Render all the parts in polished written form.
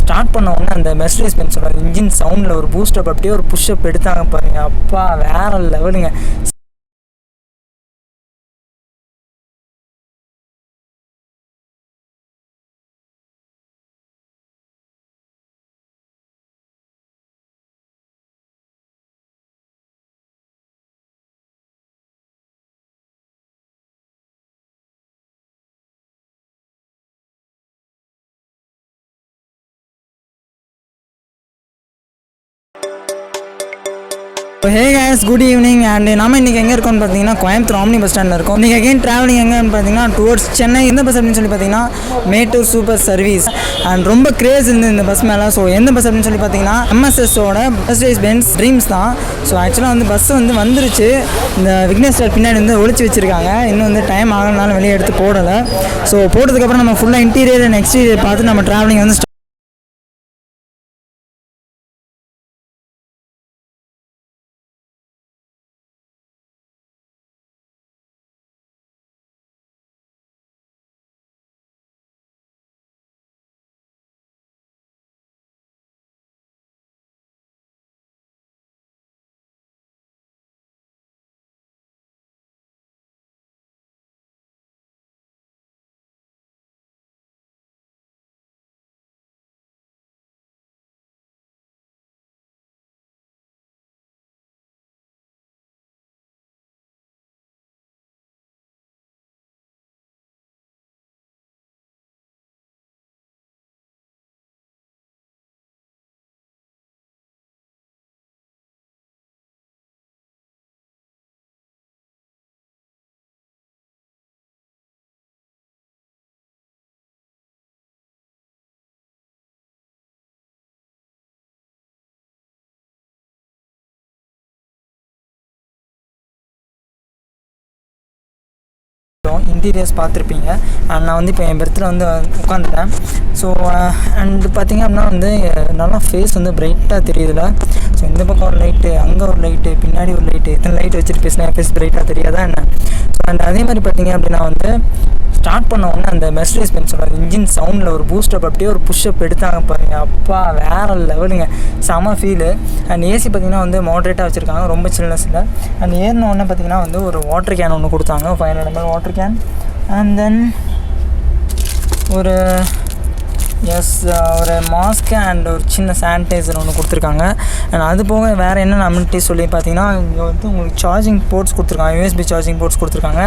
Start பண்ண உடனே அந்த மெர்சிடிஸ் பென்ஸோட இன்ஜின் சவுண்டில் ஒரு பூஸ்டப் அப்படியே ஒரு புஷ்அப் எடுத்தாங்க பாருங்க, அப்பா வேறு லெவலுங்க. Hey guys, good evening. And நம்ம இன்றைக்கி எங்கே இருக்கோம்னு பார்த்தீங்கன்னா கோயம்புத்தூர் ஆம்னி பஸ் ஸ்டாண்டில் இருக்கோம். இன்றைக்கி அகைன் ட்ராவலிங் எங்கேன்னு பார்த்தீங்கன்னா டுவர்ட்ஸ் சென்னை. எந்த பஸ் அப்படின்னு சொல்லி பார்த்தீங்கன்னா மேட்டூர் சூப்பர் சர்வீஸ். அண்ட் ரொம்ப கிரேஸ் இருந்து இந்த பஸ் மேலே. ஸோ எந்த பஸ் அப்படின்னு சொல்லி பார்த்தீங்கன்னா எம்எஸ்எஸோட மெர்சிடிஸ் பென்ஸ் ட்ரீம்ஸ் தான். ஸோ ஆக்சுவலாக வந்து பஸ் வந்துருச்சு. இந்த விக்னேஷ் சார் பின்னாடி ஒழிச்சு வச்சுருக்காங்க. இன்னும் டைம் ஆகணும்னாலும் வெளியே எடுத்து போடலை. ஸோ போட்டதுக்கப்புறம் நம்ம ஃபுல்லாக இன்டீரியர் அண்ட் எக்ஸ்டீரியர் பார்த்து நம்ம ட்ராவலிங் இன்டீரியர்ஸ் பார்த்துருப்பீங்க. அண்ட் நான் இப்போ என் பெர்த்தில் உட்காந்துட்டேன். ஸோ அண்டு பார்த்திங்க அப்படின்னா நல்லா ஃபேஸ் பிரைட்டாக தெரியுதுல. ஸோ இந்த பக்கம் ஒரு லைட்டு, அங்கே ஒரு லைட்டு, பின்னாடி ஒரு லைட்டு, இத்தனை லைட் வச்சுட்டு பேசினா ஃபேஸ் பிரைட்டாக தெரியாதா என்ன? ஸோ அண்ட் அதே மாதிரி பார்த்திங்க அப்படின்னா ஸ்டார்ட் பண்ண உடனே அந்த மெர்சிடிஸ் பென்ஸோட இன்ஜின் சவுண்டில் ஒரு பூஸ்டப் அப்படியே ஒரு புஷ்அப் எடுத்தாங்க பாருங்க, அப்பா வேறு லெவலுங்க, செம ஃபீலு. அண்ட் ஏசி பார்த்திங்கன்னா மாட்ரேட்டாக வச்சுருக்காங்க, ரொம்ப சில்னஸ் இல்லை. அண்ட் ஏறின உடனே பார்த்திங்கன்னா ஒரு வாட்டர் கேன் ஒன்று கொடுத்தாங்க, 500 ml water can. And then ஒரு மாஸ்க் அண்ட் ஒரு சின்ன சானிடைசர் ஒன்று கொடுத்துருக்காங்க. அண்ட் அது போக வேறு என்னென்ன அம்யூனிட்டிஸ் சொல்லி பார்த்தீங்கன்னா இங்கே உங்களுக்கு சார்ஜிங் போர்ட்ஸ் கொடுத்துருக்காங்க, யூஎஸ்பி சார்ஜிங் போர்ட்ஸ் கொடுத்துருக்காங்க.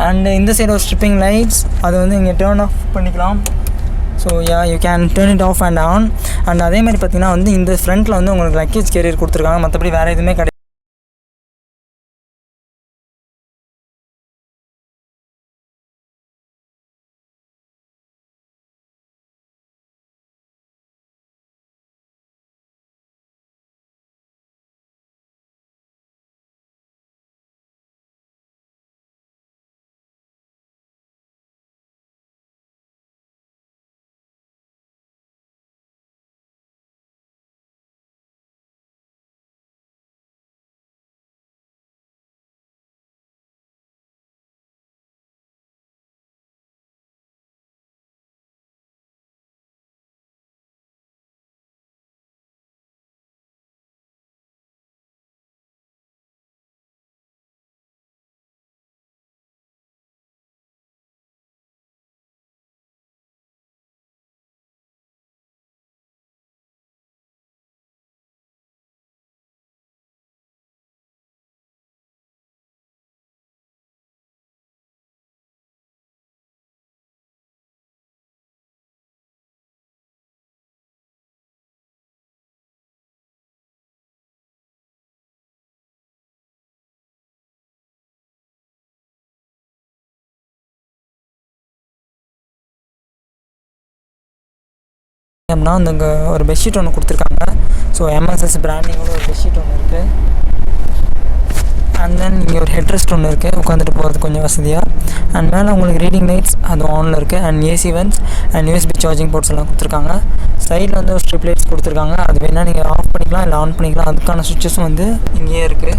அண்ட் இந்த சைடு ஒரு ஸ்ட்ரிப்பிங் லைட்ஸ், அது இங்கே டேர்ன் ஆஃப் பண்ணிக்கலாம். So you can turn it of and on. And அதே மாதிரி பார்த்திங்கன்னா இந்த ஃப்ரண்ட்டில் உங்களுக்கு லக்கேஜ் கேரியர் கொடுத்துருக்காங்க, மற்றபடி வேறு எதுவுமே கிடையாது. அப்படின்னா ஒரு பெட்ஷீட் ஒன்று கொடுத்துருக்காங்க. ஸோ எம்எஸ்எஸ் பிராண்டிங்கோட ஒரு பெட்ஷீட் ஒன்று இருக்குது. அண்ட் தென் இங்கே ஒரு ஹெட்ரெஸ்ட் ஒன்று இருக்குது, உட்காந்துட்டு போகிறது கொஞ்சம் வசதியாக. அண்ட் மேலே உங்களுக்கு ரீடிங் லைட்ஸ் அது ஆனில் இருக்குது. And AC vents and USB charging ports எல்லாம் கொடுத்துருக்காங்க. சைடில் ஒரு ஸ்ட்ரிப் லைட்ஸ் கொடுத்துருக்காங்க, அது வேணால் நீங்கள் ஆஃப் பண்ணிக்கலாம் இல்லை ஆன் பண்ணிக்கலாம். அதுக்கான சுவிட்சஸும் இங்கேயே இருக்குது.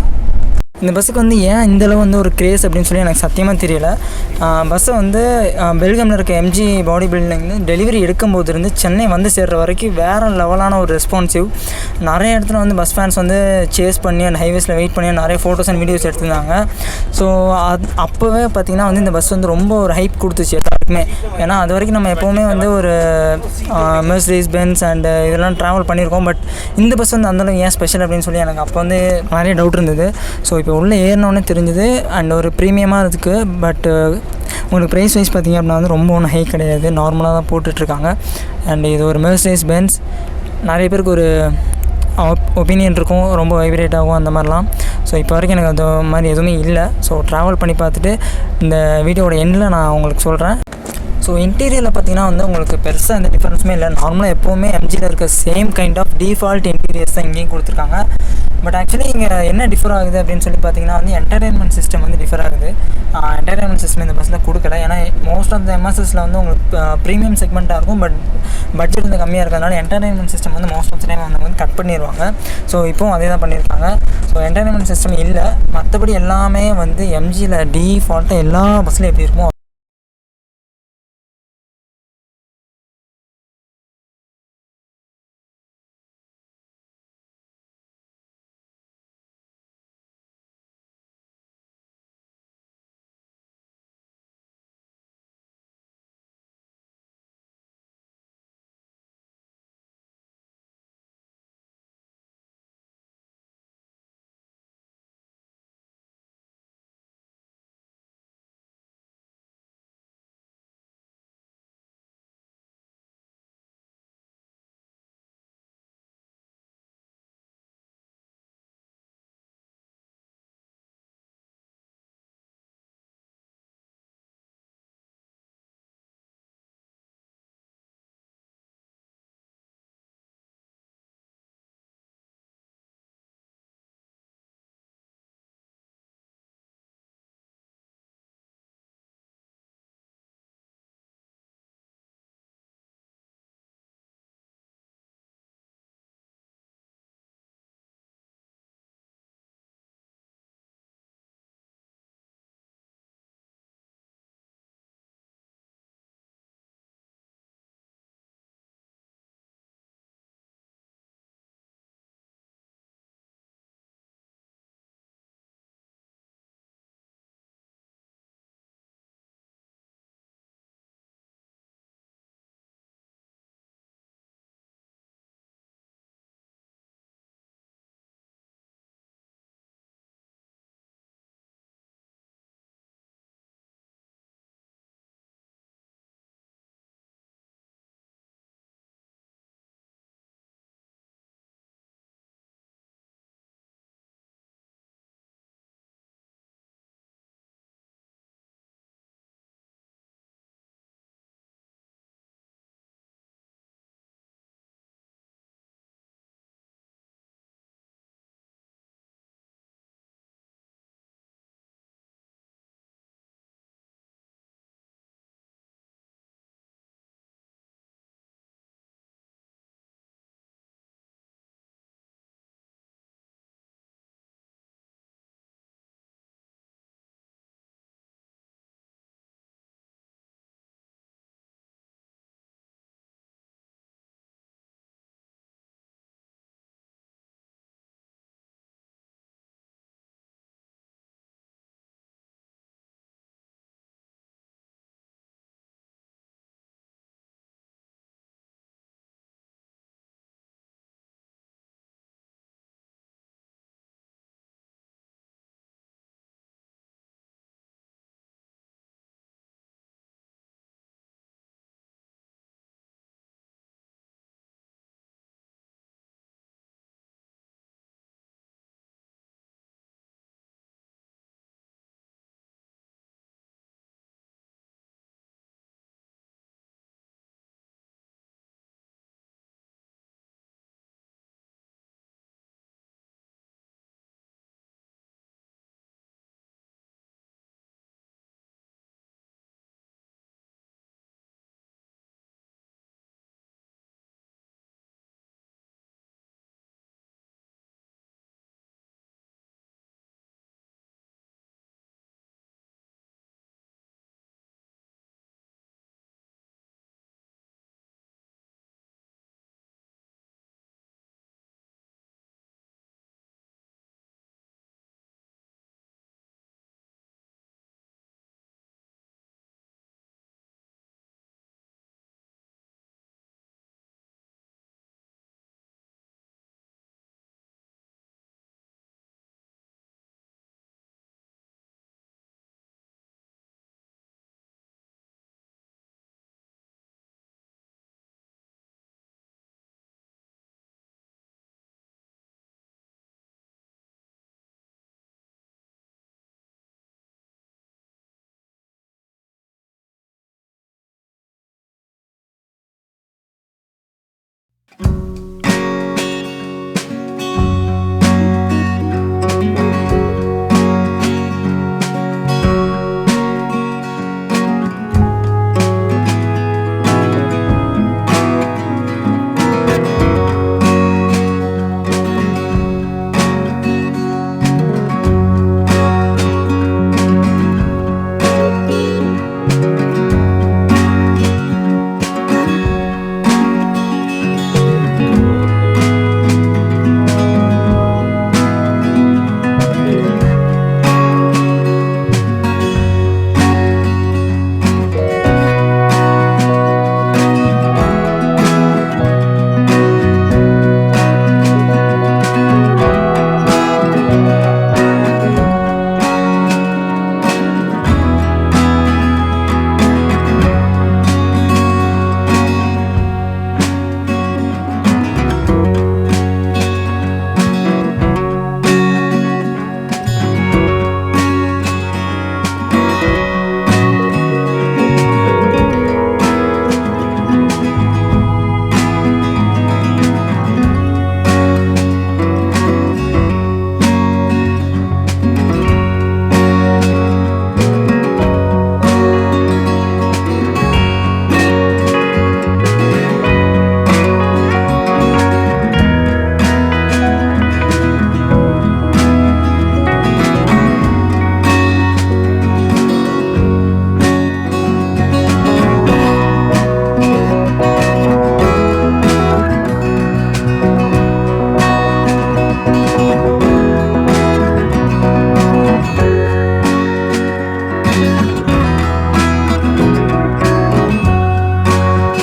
இந்த பஸ்ஸுக்கு வந்து ஏன் இந்தளவு வந்து ஒரு க்ரேஸ் அப்படின்னு சொல்லி எனக்கு சத்தியமாக தெரியல. பஸ்ஸை வந்து பெல்கியமில் இருக்க எம்ஜி பாடி பில்டிங்லேருந்து டெலிவரி எடுக்கும்போது இருந்து சென்னை வந்து சேர்ற வரைக்கும் வேறு லெவலான ஒரு ரெஸ்பான்சிவ். நிறைய இடத்துல வந்து பஸ் ஃபேன்ஸ் வந்து சேஸ் பண்ணி அந்த ஹைவேஸில் வெயிட் பண்ணி நிறைய ஃபோட்டோஸ் அண்ட் வீடியோஸ் எடுத்திருந்தாங்க. ஸோ அப்போவே பார்த்திங்கன்னா வந்து இந்த பஸ் வந்து ரொம்ப ஒரு ஹைப் கொடுத்துச்சு எல்லாருக்குமே. ஏன்னா அது வரைக்கும் நம்ம எப்போவுமே வந்து ஒரு மெர்சிடிஸ் பென்ஸ் அண்ட் இதெல்லாம் ட்ராவல் பண்ணியிருக்கோம். பட் இந்த பஸ் வந்து அந்தளவுக்கு ஏன் ஸ்பெஷல் அப்படின்னு சொல்லி எனக்கு அப்போ வந்து நிறைய டவுட் இருந்தது. ஸோ இப்போ உள்ளே ஏறினோடனே தெரிஞ்சுது. அண்ட் ஒரு ப்ரீமியமாக இருக்குது. பட் உங்களுக்கு ப்ரைஸ் வைஸ் பார்த்திங்க அப்படின்னா வந்து ரொம்ப ஒன்றும் ஹை கிடையாது, நார்மலாக தான் போட்டுட்ருக்காங்க. அண்ட் இது ஒரு மெர்சிடிஸ் பென்ஸ். நிறைய பேருக்கு ஒரு ஒப்பீனியன் இருக்கும், ரொம்ப வைப்ரேட் ஆகும் அந்த மாதிரிலாம். ஸோ இப்போ வரைக்கும் எனக்கு அந்த மாதிரி எதுவுமே இல்லை. ஸோ ட்ராவல் பண்ணி பார்த்துட்டு இந்த வீடியோட எண்டில் நான் உங்களுக்கு சொல்கிறேன். ஸோ இன்டீரியரில் பார்த்திங்கன்னா வந்து உங்களுக்கு பெருசாக எந்த டிஃப்ரென்ஸுமே இல்லை. நார்மலாக எப்போவுமே எம்ஜியில் இருக்க same kind of default interiors தான் இங்கேயும் கொடுத்துருக்காங்க. பட் ஆக்சுவலி இங்கே என்ன டிஃபர் ஆகுது அப்படின்னு சொல்லி பார்த்திங்கன்னா வந்து என்டர்டெயின்மெண்ட் சிஸ்டம் வந்து டிஃபர் ஆகுது. என்டர்டெயின்மெண்ட் சிஸ்டம் இந்த பஸ்ஸில் கொடுக்கல. ஏன்னா மோஸ்ட் ஆஃப் த எம்எஸ்எஸில் வந்து உங்களுக்கு ப்ரீமியம் செக்மெண்ட்டாக இருக்கும். பட் பட்ஜெட் வந்து கம்மியாக இருக்கிறதுனால என்டர்டெயின்மெண்ட் சிஸ்டம் வந்து மோஸ்ட் ஆஃப் த டைம் வந்து கட் பண்ணிடுவாங்க. ஸோ இப்போவும் அதே தான் பண்ணியிருக்காங்க. ஸோ என்டர்டெயின்மெண்ட் சிஸ்டம் இல்லை. மற்றபடி எல்லாமே வந்து எம்ஜியில் டிஃபால்ட்டாக எல்லா பஸ்லையும் எப்படி இருக்கும்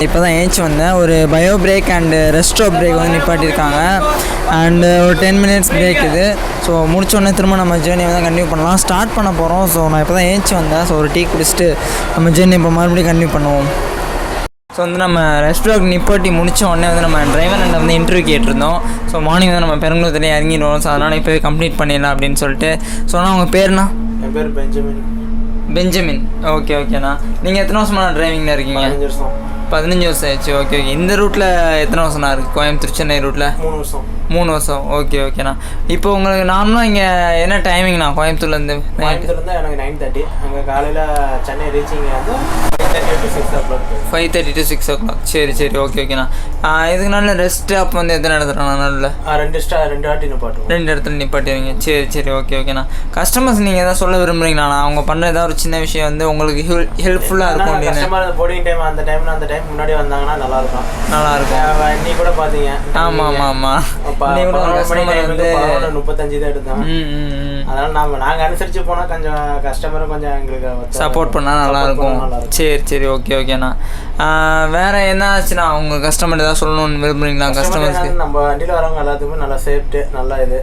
இப்போ தான் ஏஞ்சி வந்தேன். ஒரு bio break and resto break வந்து நிப்பாட்டியிருக்காங்க. அண்டு ஒரு 10 minutes பிரேக் இது. ஸோ முடிச்சோடனே திரும்ப நம்ம ஜேர்னி வந்து கண்டினியூ பண்ணலாம். ஸ்டார்ட் பண்ண போகிறோம். ஸோ நான் இப்போ தான் ஏஞ்சி வந்தேன். ஸோ ஒரு டீ குடிச்சிட்டு நம்ம ஜேர்னி இப்போ மறுபடியும் கண்டினியூ பண்ணுவோம். ஸோ வந்து நம்ம ரெஸ்டாரண்ட் நிப்பாட்டி முடித்த உடனே வந்து நம்ம டிரைவர் அண்ட் வந்து இன்டர்வியூ கேட்டிருந்தோம். ஸோ மார்னிங் வந்து நம்ம பெரம்பலூர்லேயே இறங்கிடுவோம். ஸோ அதனால் இப்போவே கம்ப்ளீட் பண்ணிடலாம் அப்படின்னு சொல்லிட்டு. ஸோ ஆனால் உங்கள் பேர்னா? என் பேர் பெஞ்சமின். ஓகே ஓகேண்ணா. நீங்கள் எத்தனை வருஷமாக டிரைவிங்கில் இருக்கீங்க? 15 வருஷம் ஆயிடுச்சு. Okay okay. இந்த ரூட்டில் எத்தனை வருஷம்னா இருக்குது? கோயம்புத்தூர் சென்னை ரூட்டில் 3 வருஷம். ஓகே ஓகேண்ணா. இப்போ உங்களுக்கு நார்மலாக இங்கே என்ன டைமிங்ண்ணா? கோயம்புத்தூர்லேருந்து எனக்கு 9:30. அங்கே காலையில் சென்னை ரீச்சிங் வந்து 5:30 to 6 o'clock. சரி சரி. ஓகே ஓகேண்ணா. இதுக்கு நல்ல ரெஸ்ட் ஸ்டாப் வந்து எத்தனை இடத்துலண்ணா? நல்ல 2 வாட்டி நிப்பாட்டுவோம். 2 இடத்துல நிப்பாட்டிடுவீங்க. சரி சரி. ஓகே ஓகேண்ணா. கஸ்டமர்ஸ் நீங்கள் எதாவது சொல்ல விரும்புகிறீங்கண்ணா? அவங்க பண்ணுற ஏதாவது ஒரு சின்ன விஷயம் வந்து உங்களுக்கு ஹெல்ப்ஃபுல்லாக இருக்கும் அப்படின்னு. கஸ்டமர் போர்டிங் டைம் அந்த டைம் முன்னாடி வந்தாங்கன்னா நல்லாயிருக்கும். நீ கூட பார்த்தீங்க. ஆமாம் ஆமாம் ஆமாம். நீ கூட கஸ்டமர் வந்து 35 தான் எடுத்தோம். அதனால் நாங்கள் அனுசரித்து போனால் கொஞ்சம் கஸ்டமரும் கொஞ்சம் எங்களுக்கு சப்போர்ட் பண்ணால் நல்லாயிருக்கும். சரி சரி. ஓகே ஓகேண்ணா. வேறு என்ன ஆச்சுண்ணா? உங்கள் கஸ்டமர் ஏதாவது சொல்லணும்னு விரும்புகிறீங்களா? கஸ்டமர்ஸ்க்கு நம்ம வண்டியில் வரவங்க எல்லாத்துக்குமே நல்லா சேஃப்டி நல்லா இது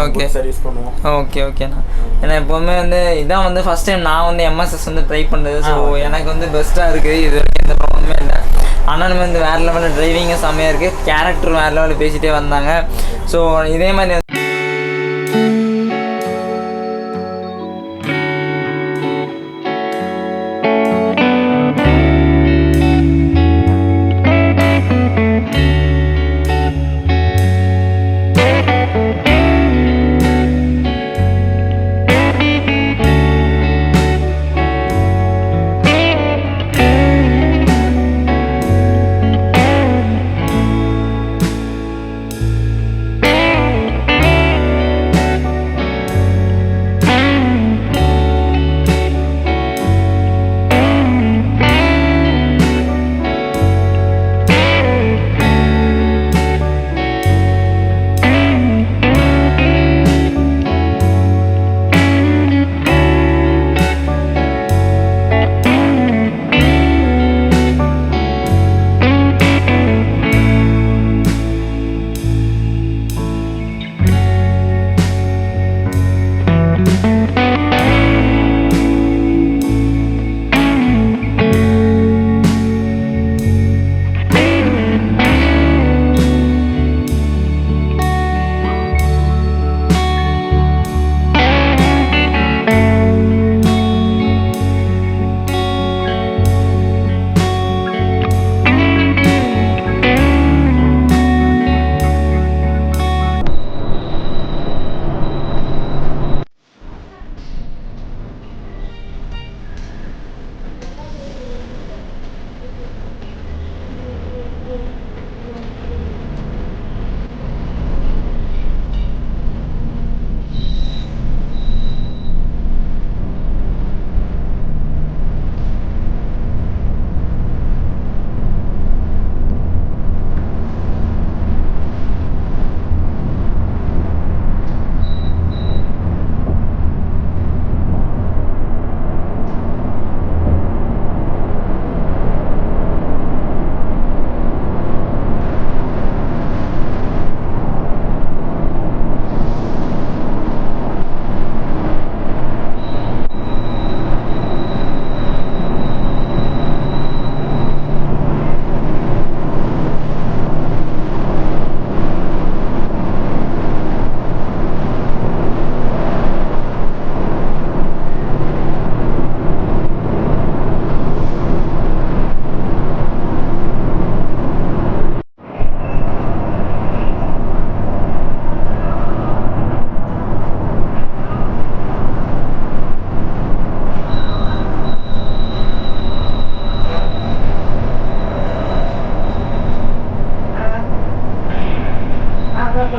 ஓகே சர்வீஸ் பண்ணுவோம். ஓகே ஓகேண்ணா. ஏன்னா எப்போவுமே வந்து இதான் வந்து ஃபஸ்ட் டைம் நான் வந்து எம்எஸ்எஸ் வந்து ட்ரை பண்ணுறது. ஸோ எனக்கு வந்து பெஸ்ட்டாக இருக்குது. இது வரைக்கும் எந்த ப்ராப்ளமே இல்லை. அண்ணனும் வந்து வேறு லெவலில் டிரைவிங்கும் செம்மையாக இருக்குது. கேரக்டர் வேறு லெவலில் பேசிகிட்டே வந்தாங்க. ஸோ இதே மாதிரி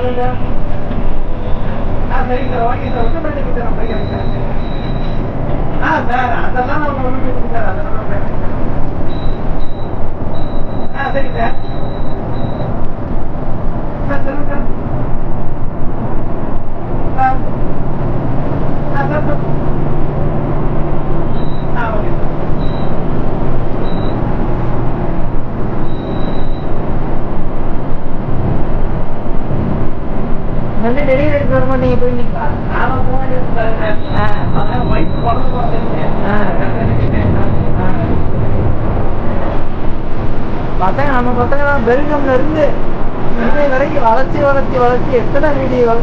சரிங்க சார், ஓகே சார். ஒன்றும் சார், நான் போய்க்கிறேன் சார். சார் அதெல்லாம் நான் ஒன்றும் பேசுங்க சார், அதெல்லாம் பேசுங்க. சரி சார். சொல்லுங்க sir. Sir sir okay sir. வந்து டெலிவரி எடுத்து வரும்போது நீங்கள் போயிருந்தீங்களா? நானும் போக வேண்டியது சார். ஒய்ஃப் குழந்தை பசங்க, நம்ம பசங்க தான் பெல்ஜியம்ல இருந்து இங்கே வரைக்கும் வளர்ச்சி எத்தனை video.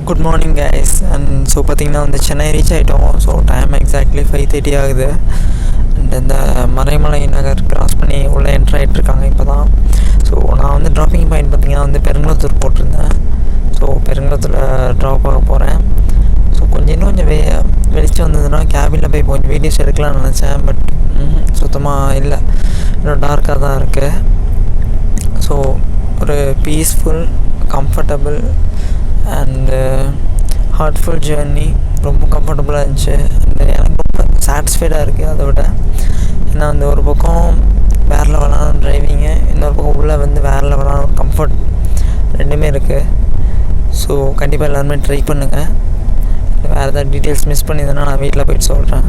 Good morning guys. And so பார்த்திங்கன்னா வந்து சென்னை ரீச் ஆகிட்டோம். ஸோ டைம் எக்ஸாக்ட்லி 5:30 ஆகுது. அண்ட் இந்த மறைமலை நகர் கிராஸ் பண்ணி உள்ளே என்ட்ரு ஆகிட்ருக்காங்க இப்போ தான். ஸோ நான் வந்து ட்ராப்பிங் பாயிண்ட் பார்த்திங்கன்னா வந்து பெருங்குளத்தூர் போட்டிருந்தேன். ஸோ பெருங்குளத்தூரில் ட்ராப் ஆக போகிறேன். ஸோ இன்னும் வெளிச்சம் வந்ததுன்னா கேபினில் போய் கொஞ்சம் வீடியோஸ் எடுக்கலாம்னு நினச்சேன். பட் சுத்தமாக இல்லை, இன்னும் டார்க்காக தான் இருக்குது. ஸோ ஒரு peaceful, comfortable and heartful journey. ரொம்ப கம்ஃபர்டபுளாக இருந்துச்சு. அண்ட் எனக்கு ரொம்ப சாட்டிஸ்ஃபைடாக இருக்குது. அதை விட ஏன்னா வந்து ஒரு பக்கம் வேறு லெவலான டிரைவிங்கு, இன்னொரு பக்கம் உள்ளே வந்து வேறு லெவலான கம்ஃபர்ட் ரெண்டுமே இருக்குது. ஸோ கண்டிப்பாக எல்லாருமே ட்ரை பண்ணுங்கள். வேறு ஏதாவது டீட்டெயில்ஸ் மிஸ் பண்ணியிருந்தேன்னா நான் வீட்டில் போய்ட்டு சொல்கிறேன்.